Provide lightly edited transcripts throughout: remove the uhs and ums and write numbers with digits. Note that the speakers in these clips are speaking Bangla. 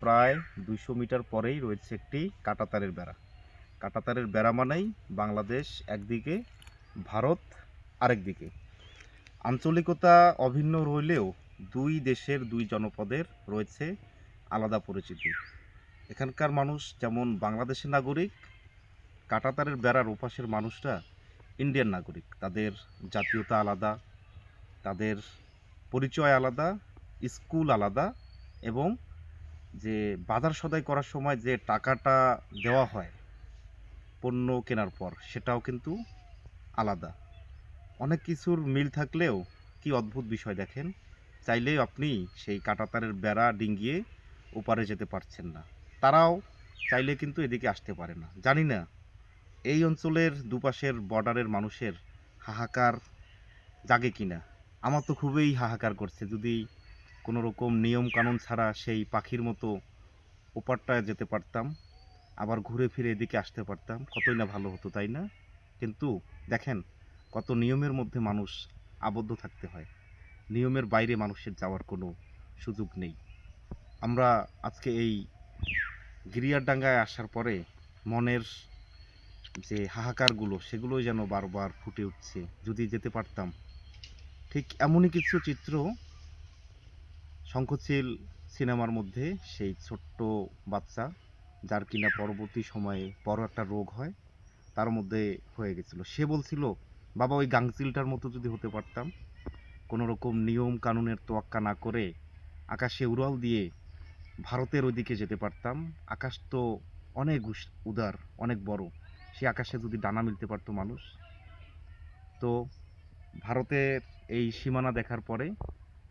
প্রায় ২০০ মিটার পরেই রয়েছে একটি কাঁটাতারের বেড়া। কাঁটাতারের বেড়া মানেই বাংলাদেশ একদিকে, ভারত আরেকদিকে। আঞ্চলিকতা অভিন্ন রইলেও দুই দেশের দুই জনপদের রয়েছে আলাদা পরিচিতি। এখানকার মানুষ যেমন বাংলাদেশের নাগরিক, কাঁটাতারের বেড়ার ওপাশের মানুষরা ইন্ডিয়ান নাগরিক। তাদের জাতীয়তা আলাদা, তাদের পরিচয় আলাদা, স্কুল আলাদা, এবং যে বাজার সদাই করার সময় যে টাকাটা দেওয়া হয় পণ্য কেনার পর, সেটাও কিন্তু আলাদা। অনেক কিছুর মিল থাকলেও কি অদ্ভুত বিষয় দেখেন, চাইলেই আপনি সেই কাঁটাতারের বেড়া ডিঙ্গিয়ে ওপারে যেতে পারছেন না। তারাও চাইলে কিন্তু এদিকে আসতে পারে না। জানি না এই অঞ্চলের দুপাশের বর্ডারের মানুষের হাহাকার জাগে কিনা। আমার তো খুবই হাহাকার করছে। যদি কোনো রকম নিয়ম কানুন ছাড়া সেই পাখির মতো ওপারটায় যেতে পারতাম, আবার ঘুরে ফিরে এদিকে আসতে পারতাম, কতই না ভালো হতো, তাই না? কিন্তু দেখেন, কত নিয়মের মধ্যে মানুষ আবদ্ধ থাকতে হয়। নিয়মের বাইরে মানুষের যাওয়ার কোনো সুযোগ নেই। আমরা আজকে এই গিরিয়ারডাঙ্গায় আসার পরে মনের যে হাহাকারগুলো, সেগুলোই যেন বারবার ফুটে উঠছে। যদি যেতে পারতাম। ঠিক এমনই কিছু চিত্র শঙ্খচিল সিনেমার মধ্যে সেই ছোট্ট বাচ্চা, যার কিনা পরবর্তী সময়ে বড় একটা রোগ হয়, তার মধ্যে হয়ে গেছিল। সে বলছিল, বাবা ওই গাংচিলটার মতো যদি হতে পারতাম, কোনো রকম নিয়ম কানুনের তোয়াক্কা না করে আকাশে উড়াল দিয়ে ভারতের ওইদিকে যেতে পারতাম। আকাশ তো অনেক উদার, অনেক বড়। সে আকাশে যদি ডানা মিলতে পারতো মানুষ। তো ভারতের এই সীমানা দেখার পরে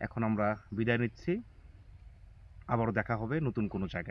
এখন আমরা বিদায় নিচ্ছি। আবারও দেখা হবে নতুন কোনো জায়গায়।